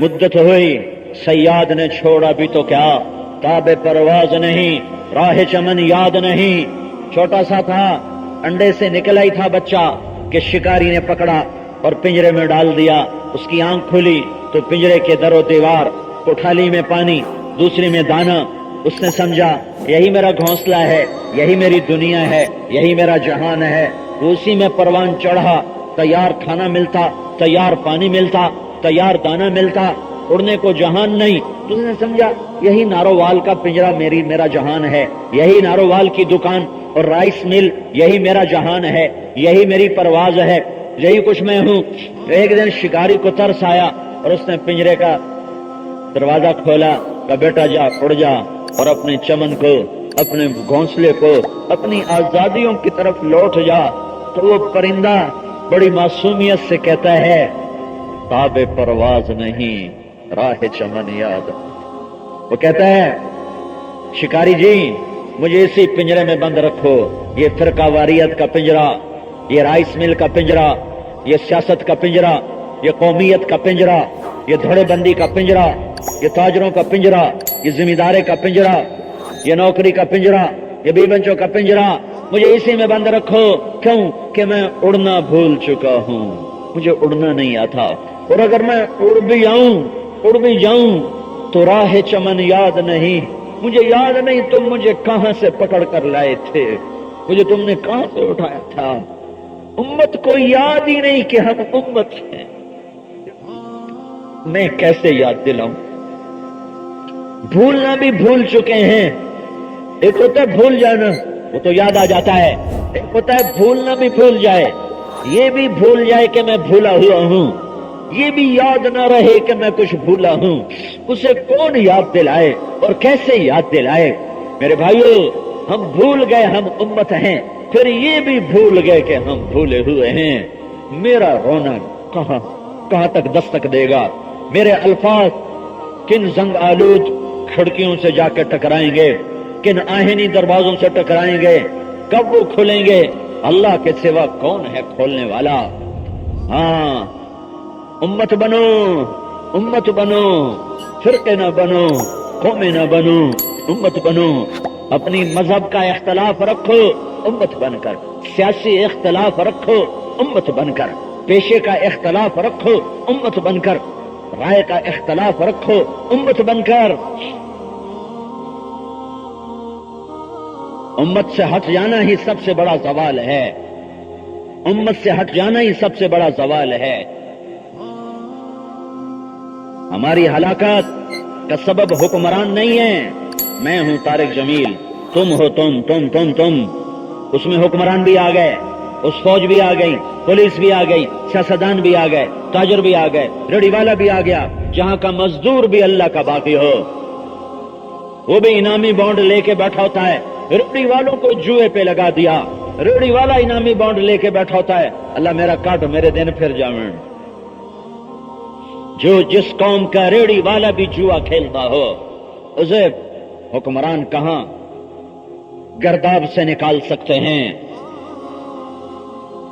مدت ہوئی صیاد نے چھوڑا بھی تو کیا، تابِ پرواز نہیں، راہ چمن یاد نہیں۔ چھوٹا سا تھا، انڈے سے نکلا ہی تھا بچہ کہ شکاری نے پکڑا اور پنجرے میں ڈال دیا۔ اس کی آنکھ کھلی تو پنجرے کے در و دیوار، کوٹھالی میں پانی، دوسری میں دانا۔ اس نے سمجھا یہی میرا گھونسلہ ہے، یہی میری دنیا ہے، یہی میرا جہان ہے۔ اسی میں پروان چڑھا، تیار کھانا ملتا، تیار پانی ملتا، تیار دانا ملتا، اڑنے کو جہان نہیں۔ تو اس نے سمجھا یہی نارووال کا پنجرا میرا جہان ہے، یہی نارووال کی دکان اور رائس مل یہی میرا جہان ہے، یہی میری پرواز ہے، یہی کچھ میں ہوں۔ ایک دن شکاری کو ترس آیا اور اس نے پنجرے کا دروازہ کھولا، کہا بیٹا جا، اڑ جا اور اپنے چمن کو، اپنے گھونسلے کو، اپنی آزادیوں کی طرف لوٹ جا۔ تو وہ پرندہ بڑی معصومیت سے کہتا ہے تابِ پرواز نہیں، راہ چمن یاد۔ وہ کہتا ہے شکاری جی مجھے اسی پنجرے میں بند رکھو، یہ فرقہ واریت کا پنجرا، یہ رائس مل کا پنجرا، یہ سیاست کا پنجرا، یہ قومیت کا پنجرا، یہ دھڑے بندی کا پنجرا، یہ تاجروں کا پنجرا، یہ زمیندارے کا پنجرا، یہ نوکری کا پنجرا، یہ بی بنچوں کا پنجرا، مجھے اسی میں بند رکھو۔ کیوں کہ میں اڑنا بھول چکا ہوں، مجھے اڑنا نہیں آتا، اور اگر میں اڑ بھی جاؤں تو راہ چمن یاد نہیں، مجھے یاد نہیں تم مجھے کہاں سے پکڑ کر لائے تھے، مجھے تم نے کہاں سے اٹھایا تھا۔ امت کو یاد ہی نہیں کہ ہم امت ہیں، میں کیسے یاد دلاؤں؟ بھولنا بھی بھول چکے ہیں۔ ایک ہوتا ہے بھول جانا، وہ تو یاد آ جاتا ہے، ایک ہوتا ہے بھولنا بھی بھول جائے، یہ بھی بھول جائے کہ میں بھولا ہوا ہوں، یہ بھی یاد نہ رہے کہ میں کچھ بھولا ہوں۔ اسے کون یاد دلائے اور کیسے یاد دلائے؟ میرے بھائیو ہم بھول گئے ہم امت ہیں، پھر یہ بھی بھول گئے کہ ہم بھولے ہوئے ہیں۔ میرا رونا کہاں تک دستک دے گا؟ میرے الفاظ کن زنگ آلود کھڑکیوں سے جا کے ٹکرائیں گے، کن آہنی دروازوں سے ٹکرائیں گے؟ کب وہ کھلیں گے؟ اللہ کے سوا کون ہے کھولنے والا؟ ہاں امت بنو، امت بنو، فرقے نہ بنو، قومیں نہ بنو، امت بنو۔ اپنی مذہب کا اختلاف رکھو امت بن کر، سیاسی اختلاف رکھو امت بن کر، پیشے کا اختلاف رکھو امت بن کر، رائے کا اختلاف رکھو امت بن کر۔ امت سے ہٹ جانا ہی سب سے بڑا زوال ہے، امت سے ہٹ جانا ہی سب سے بڑا زوال ہے۔ ہماری ہلاکت کا سبب حکمران نہیں ہے۔ میں ہوں طارق جمیل، تم ہو تم۔ اس میں حکمران بھی آ گئے، اس فوج بھی آ گئی، پولیس بھی آ گئی، سیاستدان بھی آ گئے، تاجر بھی آ گئے، ریڑھی والا بھی آ گیا، جہاں کا مزدور بھی اللہ کا باقی ہو، وہ بھی انعامی بانڈ لے کے بیٹھا ہوتا ہے۔ ریڑھی والوں کو جوئے پہ لگا دیا، ریڑھی والا انعامی بانڈ لے کے بیٹھا ہوتا ہے، اللہ میرا کاٹ میرے دن پھر جاویں۔ جو جس قوم کا ریڑھی والا بھی جوا کھیلتا ہو، اسے حکمران کہاں گرداب سے نکال سکتے ہیں؟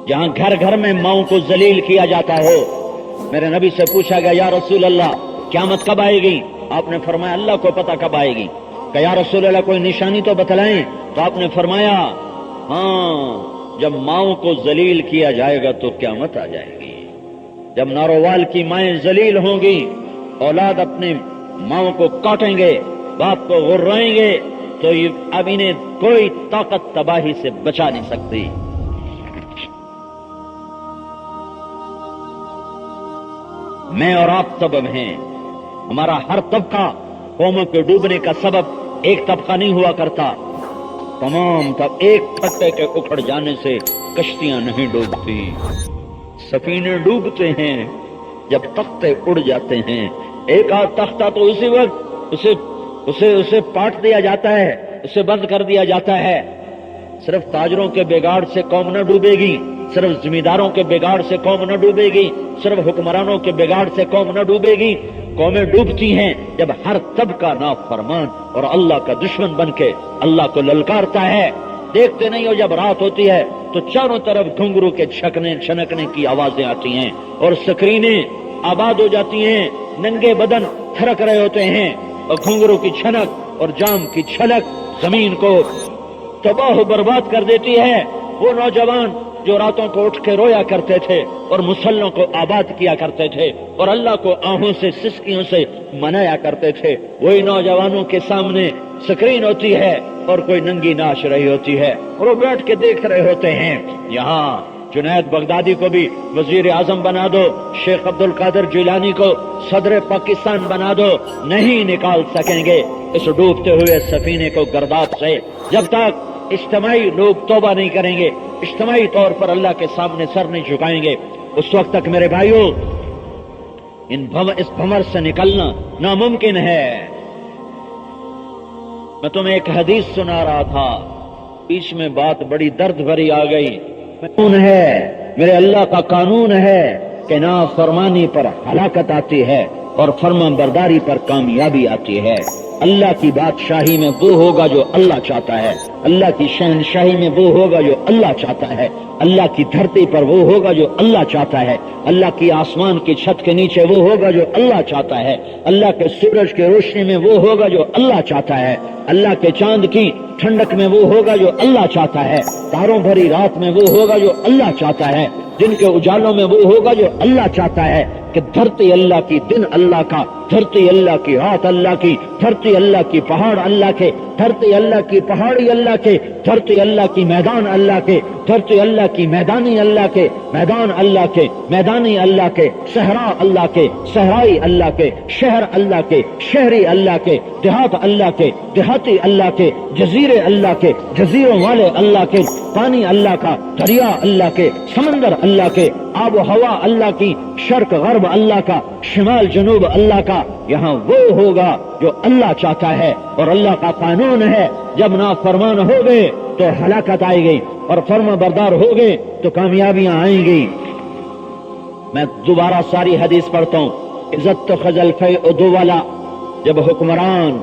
جہاں گھر گھر میں ماؤں کو ذلیل کیا جاتا ہو۔ میرے نبی سے پوچھا گیا یا رسول اللہ قیامت کب آئے گی؟ آپ نے فرمایا اللہ کو پتہ کب آئے گی۔ کہ یا رسول اللہ کوئی نشانی تو بتلائیں؟ تو آپ نے فرمایا ہاں جب ماؤں کو ذلیل کیا جائے گا تو قیامت آ جائے گی۔ جب نارووال کی مائیں ذلیل ہوں گی، اولاد اپنے ماؤں کو کاٹیں گے، باپ کو غرائیں گے، تو اب انہیں کوئی طاقت تباہی سے بچا نہیں سکتی۔ میں اور آپ سبب ہیں، ہمارا ہر طبقہ قوموں کے ڈوبنے کا سبب ایک طبقہ نہیں ہوا کرتا، تمام ایک تختے کے اکھڑ جانے سے کشتیاں نہیں ڈوبتی، سفینے ڈوبتے ہیں جب تختے اڑ جاتے ہیں۔ ایک آدھ تختہ تو اسی وقت اسے پاٹ دیا جاتا ہے، اسے بند کر دیا جاتا ہے۔ صرف تاجروں کے بگاڑ سے قوم نہ ڈوبے گی، صرف زمینداروں کے بگاڑ سے قوم نہ ڈوبے گی، صرف حکمرانوں کے بگاڑ سے قوم نہ ڈوبے گی۔ قومیں ڈوبتی ہیں جب ہر طبقہ نافرمان اور اللہ کا دشمن بن کے اللہ کو للکارتا ہے۔ دیکھتے نہیں ہو جب رات ہوتی ہے تو چاروں طرف گھنگرو کے چھنکنے کی آوازیں آتی ہیں اور سکرینیں آباد ہو جاتی ہیں، ننگے بدن تھرک رہے ہوتے ہیں، اور گھنگرو کی چھنک اور جام کی چھلک زمین کو تباہ و برباد کر دیتی ہے۔ وہ نوجوان جو راتوں کو اٹھ کے رویا کرتے تھے اور مسلوں کو آباد کیا کرتے تھے اور اللہ کو آہوں سے سسکیوں سے منایا کرتے تھے، وہی نوجوانوں کے سامنے سکرین ہوتی ہے اور کوئی ننگی ناچ رہی ہوتی ہے اور وہ بیٹھ کے دیکھ رہے ہوتے ہیں۔ یہاں جنید بغدادی کو بھی وزیر اعظم بنا دو، شیخ عبد القادر جیلانی کو صدر پاکستان بنا دو، نہیں نکال سکیں گے اس ڈوبتے ہوئے سفینے کو گرداب سے جب تک اجتماعی لوگ توبہ نہیں کریں گے، اجتماعی طور پر اللہ کے سامنے سر نہیں جھکائیں گے۔ اس وقت تک میرے بھائیوں اس بھمر سے نکلنا ناممکن ہے۔ میں تمہیں ایک حدیث سنا رہا تھا، بیچ میں بات بڑی درد بھری آ گئی۔ قانون ہے، میرے اللہ کا قانون ہے کہ نافرمانی پر ہلاکت آتی ہے اور فرمان برداری پر کامیابی آتی ہے۔ اللہ کی بادشاہی میں وہ ہوگا جو اللہ چاہتا ہے، اللہ کی شہنشاہی میں وہ ہوگا جو اللہ چاہتا ہے، اللہ کی دھرتی پر وہ ہوگا جو اللہ چاہتا ہے، اللہ کی آسمان کی چھت کے نیچے وہ ہوگا جو اللہ چاہتا ہے، اللہ کے سورج کی روشنی میں وہ ہوگا جو اللہ چاہتا ہے، اللہ کے چاند کی ٹھنڈک میں وہ ہوگا جو اللہ چاہتا ہے، تاروں بھری رات میں وہ ہوگا جو اللہ چاہتا ہے، دن کے اجالوں میں وہ ہوگا جو اللہ چاہتا ہے، کہ دھرتی اللہ کی، دن اللہ کا، دھرتی اللہ کی، رات اللہ کی، دھرتی اللہ کی، پہاڑ اللہ کے، دھرتی اللہ کی، پہاڑی اللہ کے، دھرتی اللہ کی، میدان اللہ کے، دھرتی اللہ کی، میدانی اللہ کے، میدان اللہ کے، میدانی اللہ کے، صحرا اللہ کے، صحرائی اللہ کے، شہر اللہ کے، شہری اللہ کے، دیہات اللہ کے، دیہاتی اللہ کے، جزیرے اللہ کے، جزیروں والے اللہ کے، پانی اللہ کا، دریا اللہ کے، سمندر اللہ کے، آب و ہوا اللہ کی، شرق غرب اللہ کا، شمال جنوب اللہ کا۔ یہاں وہ ہوگا جو اللہ چاہتا ہے اور اللہ کا قانون ہے۔ جب نافرمان ہو گئے تو ہلاکت آئے گی اور فرما بردار ہو گئے تو کامیابیاں آئیں گی۔ میں دوبارہ ساری حدیث پڑھتا ہوں۔ عزت تو خزل فیء دولا، جب حکمران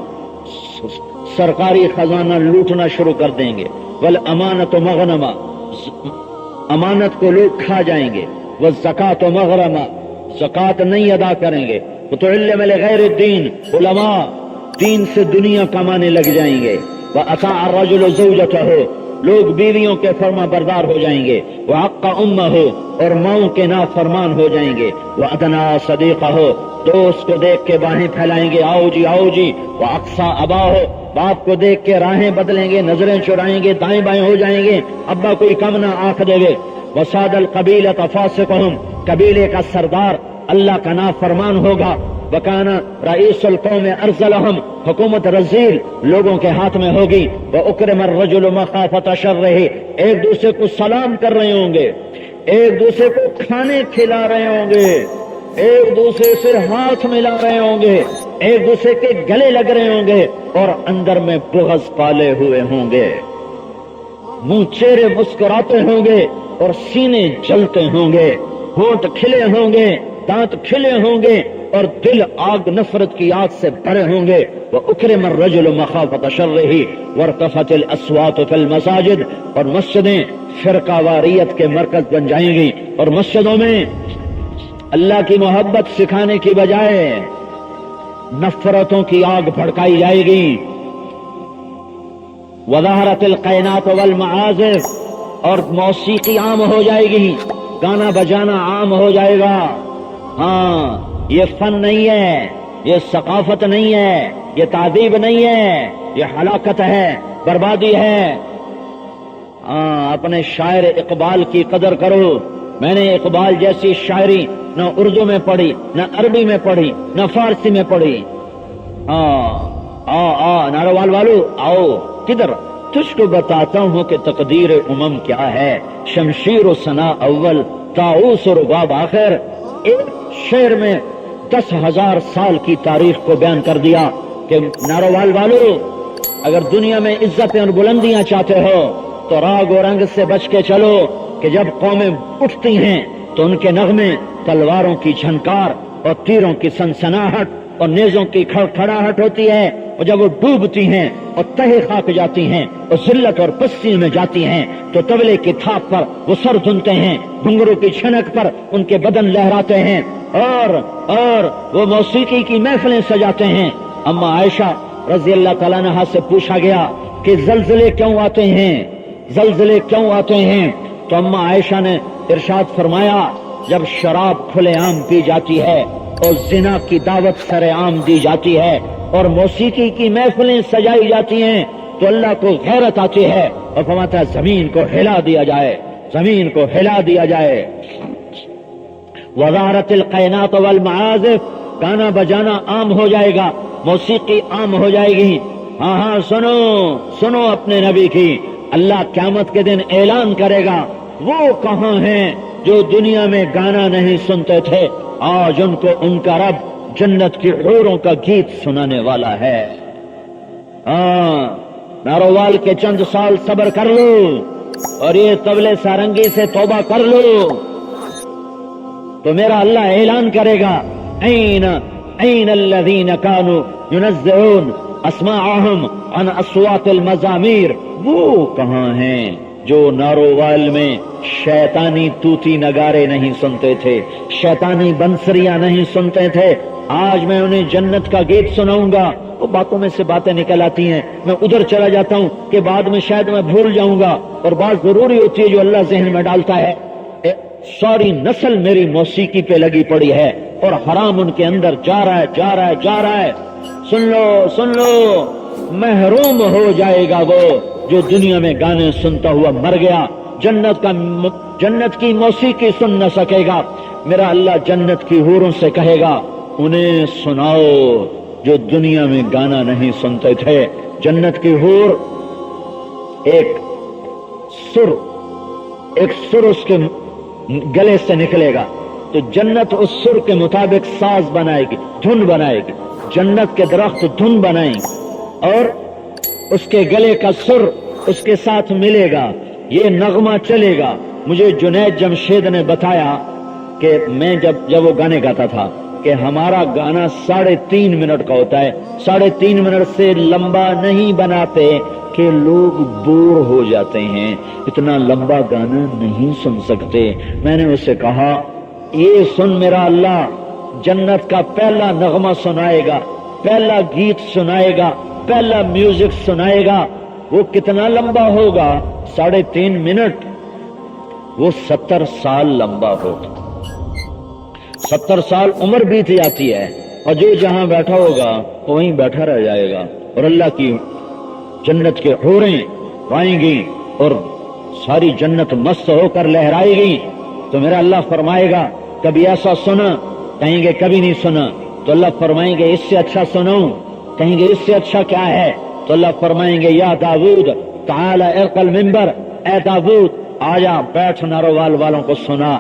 سرکاری خزانہ لوٹنا شروع کر دیں گے، والامانت مغنما، امانت کو لوگ کھا جائیں گے، والزکات مغرما، زکات نہیں ادا کریں گے، وتعلم لغیر الدین، علماء دین سے دنیا کمانے لگ جائیں گے، واطاع الرجل زوجته، لوگ بیویوں کے فرما بردار ہو جائیں گے، وحق امہ، اور ماؤں کے نافرمان ہو جائیں گے، وادنا صدیقہ، دوست کو دیکھ کے باہیں پھیلائیں گے، آؤ جی آؤ جی، واقصا اباہ، باپ کو دیکھ کے راہیں بدلیں گے، نظریں چرائیں گے، دائیں بائیں ہو جائیں گے، ابا کوئی کم نہ آنکھ دے گے، وساد القبیلۃ فاسقہم، قبیلے کا سردار اللہ کا نافرمان ہوگا، وکان رئیس القوم ارذلہم، حکومت رذیل لوگوں کے ہاتھ میں ہوگی، واکرم الرجل مخافۃ شرہ، ایک دوسرے کو سلام کر رہے ہوں گے، ایک دوسرے کو کھانے کھلا رہے ہوں گے، ایک دوسرے سے ہاتھ ملا رہے ہوں گے، ایک دوسرے کے گلے لگ رہے ہوں گے، اور اندر میں بغض پالے ہوئے ہوں گے، منہ چہرے مسکراتے ہوں گے اور سینے جلتے ہوں گے، ہونٹ کھلے ہوں گے، دانت کھلے ہوں گے، اور دل آگ نفرت کی آگ سے بھرے ہوں گے، وَأُكْرِمَ الرَّجُلُ مَخَافَةَ شَرِّهِ وَارْتَفَتِ الْأَصْوَاتُ فِي الْمَسَاجِدِ، اور مسجدیں فرقہ واریت کے مرکز بن جائیں گی، اور مسجدوں میں اللہ کی محبت سکھانے کی بجائے نفرتوں کی آگ بھڑکائی جائے گی، وَظَهَرَتِ الْقَيْنَاتُ وَالْمَعَازِفُ، اور موسیقی عام ہو جائے گی، گانا بجانا عام ہو جائے گا۔ ہاں، یہ فن نہیں ہے، یہ ثقافت نہیں ہے، یہ تہذیب نہیں ہے، یہ ہلاکت ہے، بربادی ہے۔ ہاں، اپنے شاعر اقبال کی قدر کرو۔ میں نے اقبال جیسی شاعری نہ اردو میں پڑھی، نہ عربی میں پڑھی، نہ فارسی میں پڑھی۔ ہاں، ناروال والو آؤ، کدھر؟ تجھ کو بتاتا ہوں کہ تقدیر امم کیا ہے، شمشیر و ثنا اول، طاؤس و رباب آخر۔ ایک شعر میں 10,000 سال کی تاریخ کو بیان کر دیا کہ ناروال والو، اگر دنیا میں عزتیں اور بلندیاں چاہتے ہو تو راگ و رنگ سے بچ کے چلو، کہ جب قومیں اٹھتی ہیں تو ان کے نغمے تلواروں کی جھنکار اور تیروں کی سنسناہٹ اور نیزوں کی کھڑکھڑاہٹ ہوتی ہے، اور جب وہ ڈوبتی ہیں اور تہے خاک جاتی ہیں اور ذلت اور پستی میں جاتی ہیں تو طبلے کی تھاپ پر وہ سر دھنتے ہیں، گھنگرو کی چھنک پر ان کے بدن لہراتے ہیں اور وہ موسیقی کی محفلیں سجاتے ہیں۔ اما عائشہ رضی اللہ تعالیٰ عنہا سے پوچھا گیا کہ زلزلے کیوں آتے ہیں، زلزلے کیوں آتے ہیں؟ تو اما عائشہ نے ارشاد فرمایا جب شراب کھلے عام پی جاتی ہے اور زنا کی دعوت سر عام دی جاتی ہے اور موسیقی کی محفلیں سجائی جاتی ہیں تو اللہ کو غیرت آتی ہے اور فرماتا ہے زمین کو ہلا دیا جائے، زمین کو ہلا دیا جائے۔ وزارت القینات والمعازف، گانا بجانا عام ہو جائے گا، موسیقی عام ہو جائے گی۔ ہاں سنو سنو اپنے نبی کی، اللہ قیامت کے دن اعلان کرے گا وہ کہاں ہیں جو دنیا میں گانا نہیں سنتے تھے، آج ان کو ان کا رب جنت کی حوروں کا گیت سنانے والا ہے۔ نارووال کے چند سال صبر کر لو اور یہ طبلے سارنگی سے توبہ کر لو تو میرا اللہ اعلان کرے گا این الذین کانوا ینزعون اسماعهم عن اصوات المزامیر، وہ کہاں ہیں جو نارووال میں شیطانی توتی نگارے نہیں سنتے تھے، شیطانی بنسریاں نہیں سنتے تھے، آج میں انہیں جنت کا گیت سناؤں گا۔ وہ باتوں میں سے باتیں نکل آتی ہیں، میں ادھر چلا جاتا ہوں کہ بعد میں شاید میں بھول جاؤں گا، اور بات ضروری ہوتی ہے جو اللہ ذہن میں ڈالتا ہے۔ ساری نسل میری موسیقی پہ لگی پڑی ہے اور حرام ان کے اندر جا رہا ہے جا رہا ہے جا رہا ہے۔ سن لو محروم ہو جائے گا وہ جو دنیا میں گانے سنتا ہوا مر گیا، جنت کی موسیقی سن نہ سکے گا۔ میرا اللہ جنت کی حوروں سے کہے گا انہیں سناؤ جو دنیا میں گانا نہیں سنتے تھے۔ جنت کی حور ایک سر اس کے گلے سے نکلے گا تو جنت اس سر کے مطابق ساز بنائے گی، دھن بنائے گی، جنت کے درخت دھن بنائیں گے اور اس کے گلے کا سر اس کے ساتھ ملے گا، یہ نغمہ چلے گا۔ مجھے جنید جمشید نے بتایا کہ میں جب وہ گانے گاتا تھا کہ ہمارا گانا 3.5 منٹ کا ہوتا ہے، 3.5 منٹ سے لمبا نہیں بناتے کہ لوگ بور ہو جاتے ہیں، اتنا لمبا گانا نہیں سن سکتے۔ میں نے اسے کہا یہ سن میرا اللہ جنت کا پہلا نغمہ سنائے گا، پہلا گیت سنائے گا، پہلا میوزک سنائے گا، وہ کتنا لمبا ہوگا؟ 3.5 منٹ، وہ 70 سال لمبا ہوگا۔ 70 سال عمر بیت جاتی ہے اور جو جہاں بیٹھا ہوگا وہ وہیں بیٹھا رہ جائے گا، اور اللہ کی جنت کے حوریں گائیں گی اور ساری جنت مست ہو کر لہرائے گی۔ تو میرا اللہ فرمائے گا کبھی ایسا سنا؟ کہیں گے کبھی نہیں سنا۔ تو اللہ فرمائیں گے اس سے اچھا سناؤں؟ کہیں گے اس سے اچھا کیا ہے؟ تو اللہ فرمائیں گے یا داؤد تعال ارق المنبر، اے داؤد آجا بیٹھ نارووال والوں کو سنا۔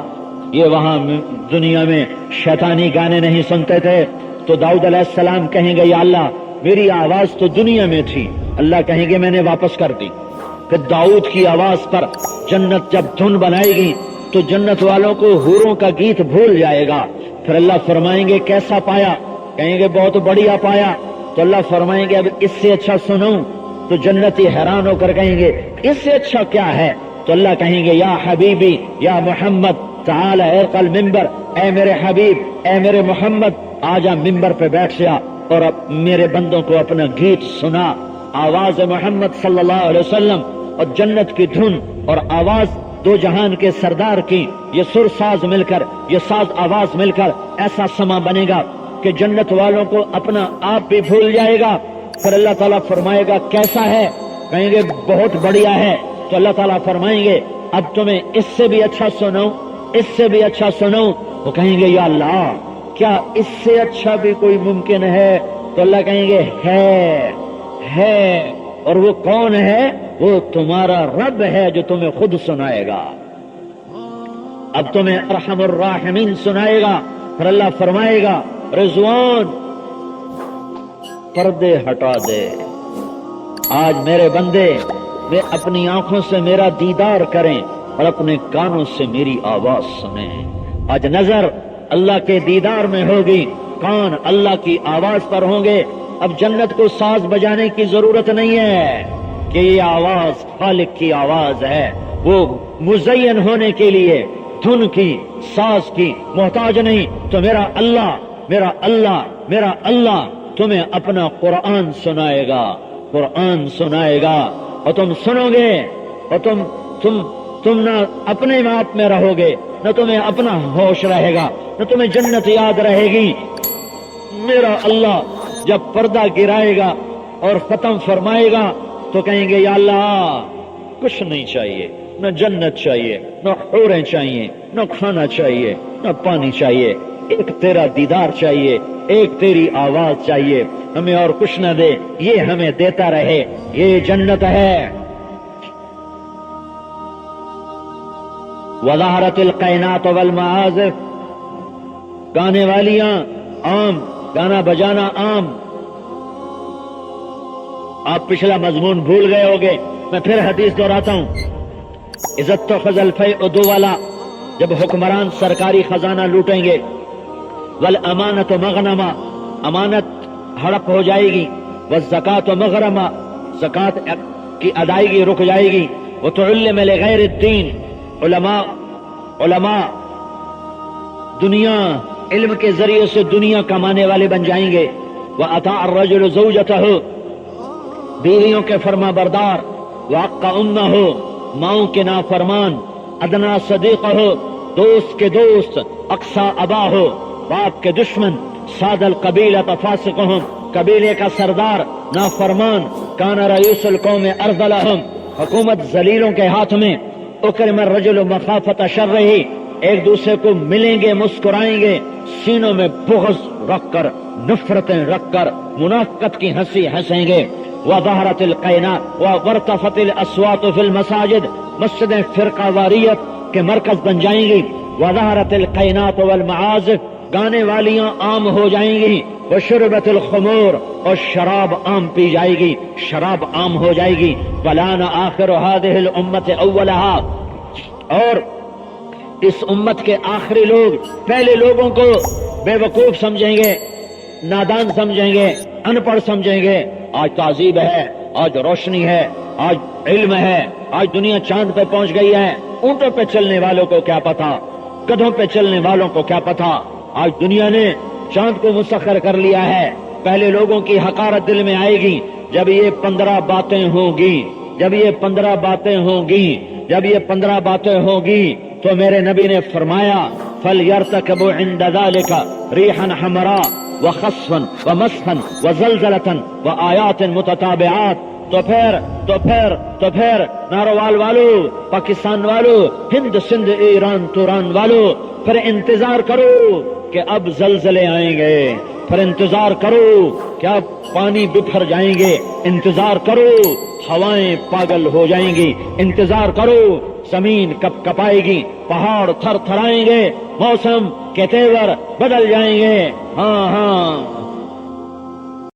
یہ وہاں دنیا میں شیطانی گانے نہیں سنتے تھے تو داؤد علیہ السلام کہیں گے یا اللہ میری آواز تو دنیا میں تھی، اللہ کہیں گے میں نے واپس کر دی۔ کہ داؤد کی آواز پر جنت جب دھن بنائے گی تو جنت والوں کو حوروں کا گیت بھول جائے گا۔ پھر اللہ فرمائیں گے کیسا پایا؟ کہیں گے بہت بڑھیا پایا۔ تو اللہ فرمائیں گے اب اس سے اچھا سنوں؟ تو جنتی حیران ہو کر کہیں گے اس سے اچھا کیا ہے؟ تو اللہ کہیں گے یا حبیبی یا محمد تعال ارق المنبر، اے میرے حبیب اے میرے محمد آجا ممبر پہ بیٹھ جا اور اب میرے بندوں کو اپنا گیت سنا۔ آواز محمد صلی اللہ علیہ وسلم اور جنت کی دھن اور آواز دو جہان کے سردار کی، یہ سر ساز مل کر، یہ ساز آواز مل کر ایسا سما بنے گا کہ جنت والوں کو اپنا آپ بھی بھول جائے گا۔ پھر اللہ تعالیٰ فرمائے گا کیسا ہے؟ کہیں گے بہت بڑھیا ہے۔ تو اللہ تعالیٰ فرمائیں گے اب تمہیں اس سے بھی اچھا سناؤں، اس سے بھی اچھا سناؤں؟ وہ کہیں گے یا اللہ کیا اس سے اچھا بھی کوئی ممکن ہے؟ تو اللہ کہیں گے ہے، اور وہ کون ہے؟ وہ تمہارا رب ہے جو تمہیں خود سنائے گا، اب تمہیں ارحم الراحمین سنائے گا۔ پھر اللہ فرمائے گا رضوان پردے ہٹا دے، آج میرے بندے وہ اپنی آنکھوں سے میرا دیدار کریں اور اپنے کانوں سے میری آواز سنیں۔ آج نظر اللہ کے دیدار میں ہوگی، کان اللہ کی آواز پر ہوں گے، اب جنت کو ساز بجانے کی ضرورت نہیں ہے کہ یہ آواز خالق کی آواز ہے، وہ مزین ہونے کے لیے دھن کی ساز کی محتاج نہیں. تو میرا اللہ میرا اللہ میرا اللہ تمہیں اپنا قرآن سنائے گا، قرآن سنائے گا، اور تم سنو گے، اور تم نہ اپنے آپ میں رہو گے، نہ تمہیں اپنا ہوش رہے گا، نہ تمہیں جنت یاد رہے گی. میرا اللہ جب پردہ گرائے گا اور ختم فرمائے گا تو کہیں گے یا اللہ کچھ نہیں چاہیے، نہ جنت چاہیے، نہ حوریں چاہیے، نہ کھانا چاہیے، نہ پانی چاہیے، ایک تیرا دیدار چاہیے، ایک تیری آواز چاہیے، ہمیں اور کچھ نہ دے، یہ ہمیں دیتا رہے، یہ جنت ہے. وظہرت القینات والمعازف، گانے والیاں عام، گانا بجانا عام. آپ پچھلا مضمون بھول گئے ہوگے، میں پھر حدیث دہراتا ہوں. عزت و فضل فیء دو والا، جب حکمران سرکاری خزانہ لوٹیں گے، والامانت مغنما، امانت ہڑپ ہو جائے گی، والزکات مغرما، زکات کی ادائیگی رک جائے گی، وتعلم لغیر الدین، علماء دنیا علم کے ذریعے سے دنیا کمانے والے بن جائیں گے. وَأَطَاعَ الرَّجُلُ زَوْجَتَهُ، بیویوں کے فرما بردار، وَعَقَّ أُمَّهُ، ماؤں کے نافرمان، ادنا صدیقہ، دوست کے دوست، اقصا اباہ، باپ کے دشمن، ساد القبیلۃ فاسقہم، قبیلے کا سردار نافرمان، کان رئیس القوم ارذلہم، حکومت ذلیلوں کے ہاتھ میں. اکرم الرجل مخافت شرہ، ایک دوسرے کو ملیں گے مسکرائیں گے، سینوں میں بغض رکھ کر، نفرتیں رکھ کر، منافقت کی ہنسی ہنسیں گے. وظہرت القینات وارتفعت الاصوات فی المساجد، مسجدیں فرقہ واریت کے مرکز بن جائیں گی. وظہرت القینات والمعازف، گانے والیاں عام ہو جائیں گی. وشربت الخمور، اور شراب عام پی جائے گی، شراب عام ہو جائے گی. ولان آخر هذه الامة اولها، اور اس امت کے آخری لوگ پہلے لوگوں کو بے وقوف سمجھیں گے، نادان سمجھیں گے، ان پڑھ سمجھیں گے. آج تہذیب ہے، آج روشنی ہے، آج علم ہے، آج دنیا چاند پہ پہنچ گئی ہے. اونٹوں پہ چلنے والوں کو کیا پتا، گدھوں پہ چلنے والوں کو کیا پتا. آج دنیا نے چاند کو مسخر کر لیا ہے. پہلے لوگوں کی حقارت دل میں آئے گی جب یہ 15 باتیں ہوں گی، جب یہ 15 باتیں ہوں گی، جب یہ 15 باتیں ہوں گی. تو میرے نبی نے فرمایا فَلْيَرْتَكِبُوا عِنْدَ ذَلِكَ رِيحًا حَمْرَاء وَخَصْفًا وَمَسْخًا وَزَلْزَلَةً وَآيَاتٍ مُتَتَابِعَاتٍ. تو پھر ناروال والو، پاکستان والو، ہند سندھ ایران توران والو، پھر انتظار کرو کہ اب زلزلے آئیں گے، پھر انتظار کرو کہ اب پانی بکھر جائیں گے، انتظار کرو ہوائیں پاگل ہو جائیں گی، انتظار کرو زمین کپ کپائے گی، پہاڑ تھر تھرائیں گے، موسم کے تیور بدل جائیں گے. ہاں